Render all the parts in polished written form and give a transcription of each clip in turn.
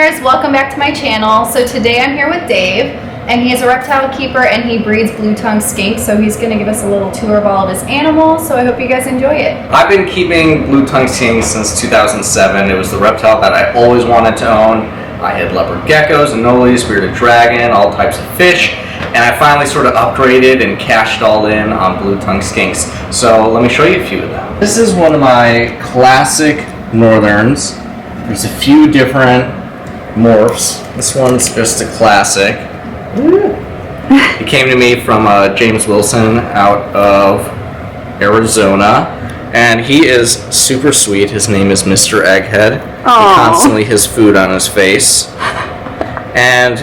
listeners, welcome back to my channel. So today I'm here with Dave, and he is a reptile keeper and he breeds blue-tongued skinks, so he's going to give us a little tour of all of his animals, so I hope you guys enjoy it. I've been keeping blue-tongued skinks since 2007. It was the reptile that I always wanted to own. I had leopard geckos, anoles, bearded dragon, all types of fish, and I finally sort of upgraded and cashed all in on blue-tongued skinks. So let me show you a few of them. This is one of my classic northerns. There's a few different morphs. This one's just a classic. He came to me from James Wilson out of Arizona, and he is super sweet. His name is Mr. Egghead. Aww. He constantly has food on his face. And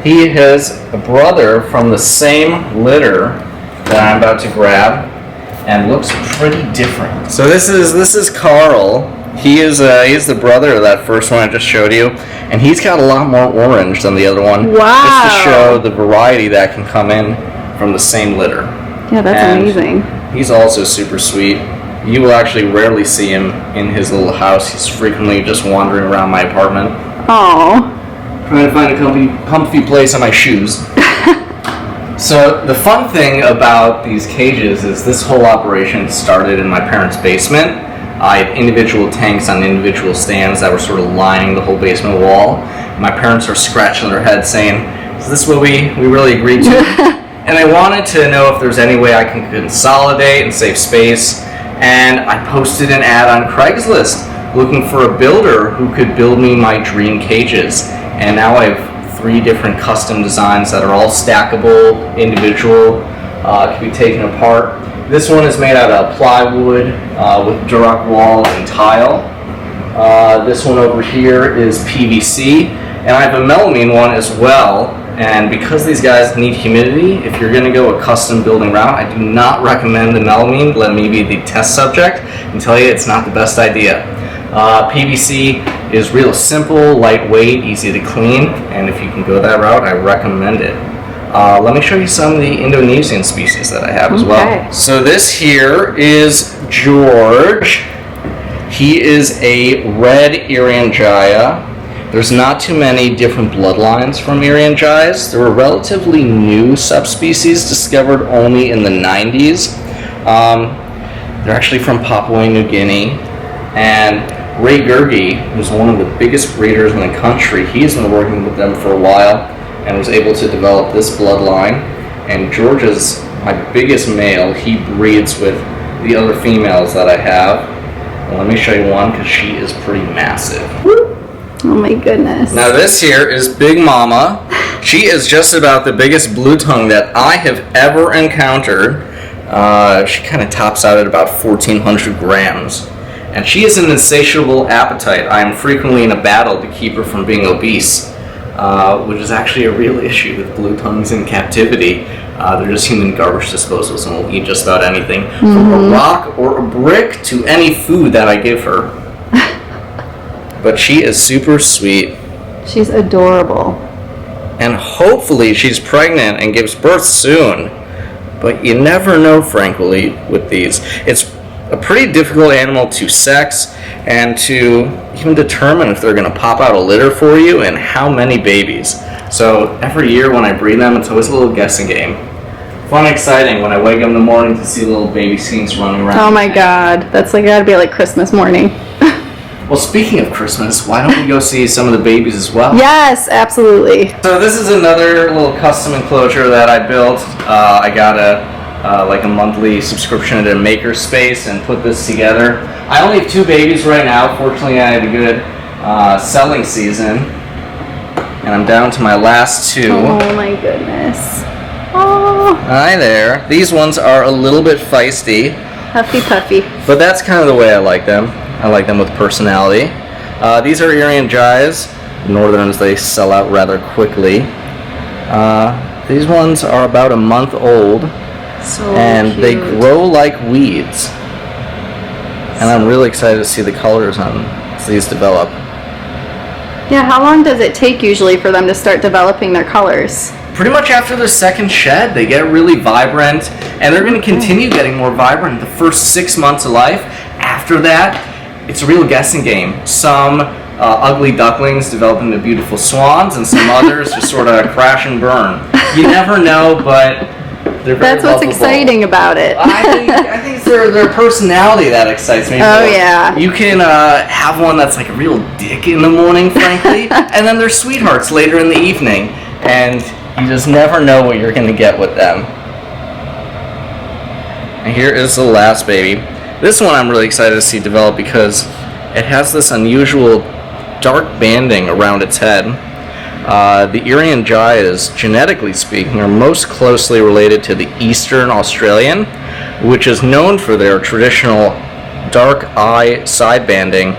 he has a brother from the same litter that I'm about to grab, and looks pretty different. So this is Carl. He is the brother of that first one I just showed you, and he's got a lot more orange than the other one. Wow. Just to show the variety that can come in from the same litter. Yeah, that's amazing. He's also super sweet. You will actually rarely see him in his little house. He's frequently just wandering around my apartment. Oh. Trying to find a comfy place on my shoes. So the fun thing about these cages is this whole operation started in my parents' basement. I had individual tanks on individual stands that were sort of lining the whole basement wall. My parents are scratching their heads saying, is this what we really agreed to? And I wanted to know if there's any way I can consolidate and save space. And I posted an ad on Craigslist looking for a builder who could build me my dream cages. And now I have 3 different custom designs that are all stackable, individual, can be taken apart. This one is made out of plywood with Duroc wall and tile. This one over here is PVC, and I have a melamine one as well. And because these guys need humidity, if you're going to go a custom building route, I do not recommend the melamine. Let me be the test subject and tell you it's not the best idea. PVC is real simple, lightweight, easy to clean, and if you can go that route, I recommend it. Let me show you some of the Indonesian species that I have as well. So this here is George. He is a red Irianjaya. There's not too many different bloodlines from Irianjayas. There were relatively new subspecies discovered only in the 90s. They're actually from Papua New Guinea. And Ray Gerge, who's one of the biggest breeders in the country, he's been working with them for a while and was able to develop this bloodline. And George is my biggest male. He breeds with the other females that I have. And let me show you one because she is pretty massive. Oh my goodness. Now this here is Big Mama. She is just about the biggest blue tongue that I have ever encountered. She kind of tops out at about 1,400 grams. And she has an insatiable appetite. I am frequently in a battle to keep her from being obese. Which is actually a real issue with blue tongues in captivity. They're just human garbage disposals and will eat just about anything, from a rock or a brick to any food that I give her. But she is super sweet. She's adorable. And hopefully she's pregnant and gives birth soon. But you never know, frankly, with these. It's a pretty difficult animal to sex and to even determine if they're going to pop out a litter for you and how many babies. So every year when I breed them, it's always a little guessing game. Fun and exciting when I wake up in the morning to see little baby skinks running around. Oh my god, that's like gotta be like Christmas morning. Well, speaking of Christmas, why don't we go see some of the babies as well? Yes, absolutely. So this is another little custom enclosure that I built. I got a monthly subscription at a makerspace and put this together. I only have 2 babies right now. Fortunately, I had a good selling season, and I'm down to my last 2. Oh my goodness. Oh. Hi there. These ones are a little bit feisty. Huffy puffy. But that's kind of the way I like them. I like them with personality. These are Irianjayas. Northerns, they sell out rather quickly. These ones are about a month old. So and cute. They grow like weeds. And I'm really excited to see the colors on these develop. Yeah, how long does it take usually for them to start developing their colors? Pretty much after their second shed, they get really vibrant, and they're going to continue getting more vibrant the first 6 months of life. After that, it's a real guessing game. Some ugly ducklings develop into beautiful swans, and some others just sort of crash and burn. You never know, but they're very That's what's lovable. exciting about it. I think it's their personality that excites me. Oh, more. yeah. You can have one that's like a real dick in the morning, frankly, and then they're sweethearts later in the evening, and you just never know what you're going to get with them. And here is the last baby. This one I'm really excited to see develop because it has this unusual dark banding around its head. The Irian Jayas, genetically speaking, are most closely related to the Eastern Australian, which is known for their traditional dark eye side banding.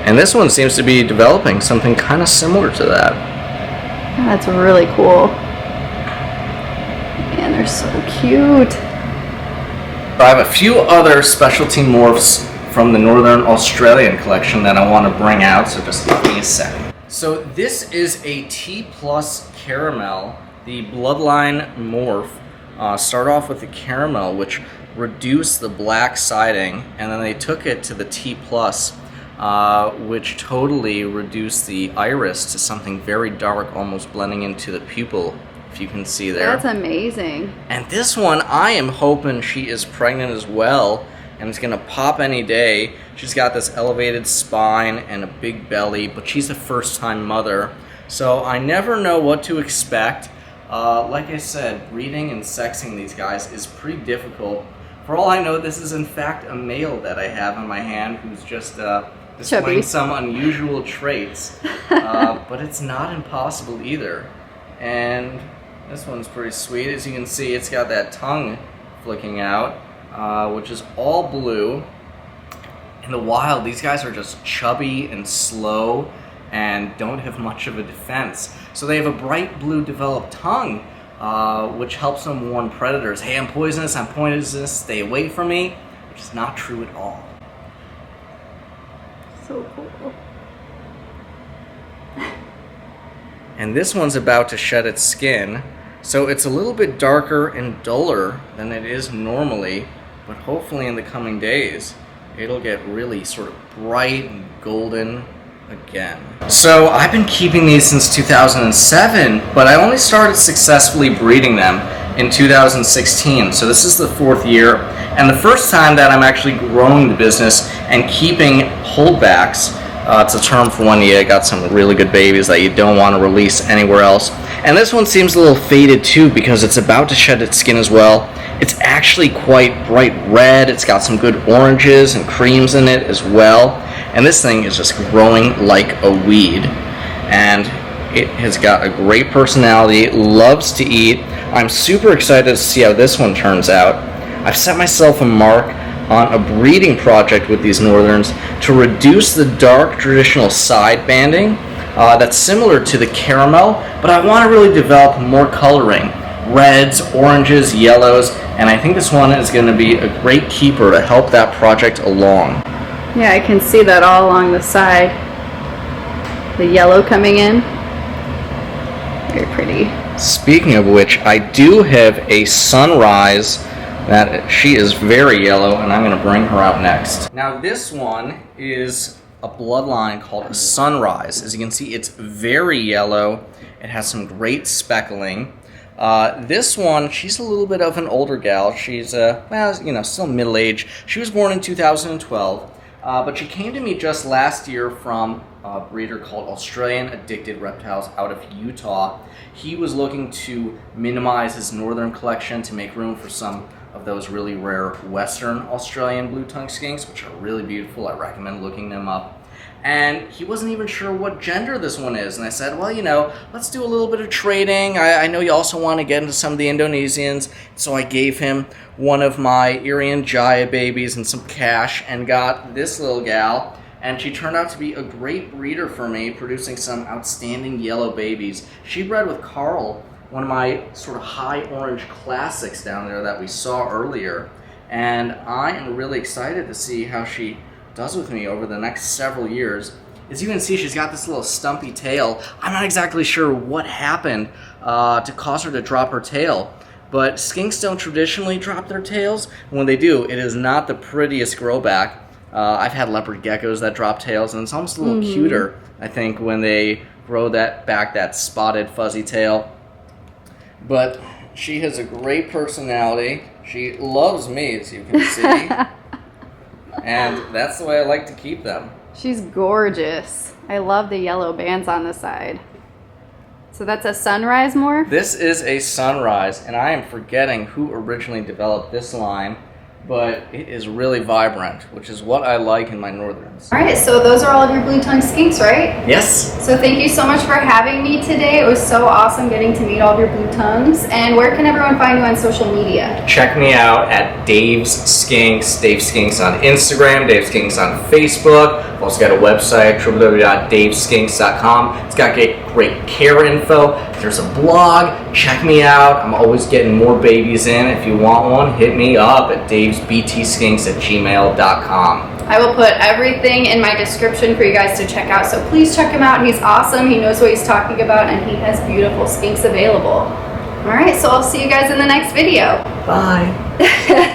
And this one seems to be developing something kind of similar to that. That's really cool. Man, they're so cute. I have a few other specialty morphs from the Northern Australian collection that I want to bring out, so just give me a second. So this is a T+ caramel, the bloodline morph. Start off with the caramel, which reduced the black siding, and then they took it to the T+, which totally reduced the iris to something very dark, almost blending into the pupil, if you can see there. That's amazing. And this one, I am hoping she is pregnant as well, and it's gonna pop any day. She's got this elevated spine and a big belly, but she's a first-time mother, so I never know what to expect. Like I said, breeding and sexing these guys is pretty difficult. For all I know, this is in fact a male that I have in my hand who's just displaying Chubby. some unusual traits, but it's not impossible either. And this one's pretty sweet. As you can see, it's got that tongue flicking out, which is all blue. In the wild, these guys are just chubby and slow and don't have much of a defense. So they have a bright blue developed tongue, which helps them warn predators. Hey, I'm poisonous, stay away from me, which is not true at all. So cool. And this one's about to shed its skin, so it's a little bit darker and duller than it is normally, but hopefully in the coming days it'll get really sort of bright and golden again. So I've been keeping these since 2007, but I only started successfully breeding them in 2016, so this is the 4th year, and the first time that I'm actually growing the business and keeping holdbacks. It's a term for when you got some really good babies that you don't want to release anywhere else. And this one seems a little faded too because it's about to shed its skin as well. It's actually quite bright red. It's got some good oranges and creams in it as well. And this thing is just growing like a weed. And it has got a great personality, loves to eat. I'm super excited to see how this one turns out. I've set myself a mark on a breeding project with these northerns to reduce the dark traditional side banding that's similar to the caramel, but I want to really develop more coloring, reds, oranges, yellows, and I think this one is going to be a great keeper to help that project along. Yeah, I can see that all along the side. The yellow coming in. Very pretty. Speaking of which, I do have a sunrise that she is very yellow, and I'm going to bring her out next. Now this one is a bloodline called a sunrise. As you can see, it's very yellow. It has some great speckling. This one, she's a little bit of an older gal. She's well, you know, still middle-aged. She was born in 2012, but she came to me just last year from a breeder called Australian Addicted Reptiles out of Utah. He was looking to minimize his northern collection to make room for some of those really rare Western Australian blue-tongued skinks, which are really beautiful. I recommend looking them up. And he wasn't even sure what gender this one is. And I said, well, you know, let's do a little bit of trading. I know you also want to get into some of the Indonesians. So I gave him one of my Irian Jaya babies and some cash and got this little gal. And she turned out to be a great breeder for me, producing some outstanding yellow babies. She bred with Carl, one of my sort of high orange classics down there that we saw earlier. And I am really excited to see how she does with me over the next several years. As you can see, she's got this little stumpy tail. I'm not exactly sure what happened to cause her to drop her tail, but skinks don't traditionally drop their tails. And when they do, it is not the prettiest grow back. I've had leopard geckos that drop tails, and it's almost a little cuter, I think, when they grow that spotted fuzzy tail. But she has a great personality. She loves me, as you can see. And that's the way I like to keep them. She's gorgeous. I love the yellow bands on the side. So that's a sunrise morph? This is a sunrise, and I am forgetting who originally developed this line, but it is really vibrant, which is what I like in my northerns. All right, so those are all of your blue tongue skinks, right? Yes. So thank you so much for having me today. It was so awesome getting to meet all of your blue tongues. And where can everyone find you on social media? Check me out at Dave's Skinks, Dave Skinks on Instagram, Dave Skinks on Facebook. I've also got a website, www.daveskinks.com. It's got great care info. There's a blog. Check me out. I'm always getting more babies in. If you want one, hit me up at davesbtskinks@gmail.com. I will put everything in my description for you guys to check out. So please check him out. He's awesome. He knows what he's talking about, and he has beautiful skinks available. All right, so I'll see you guys in the next video. Bye.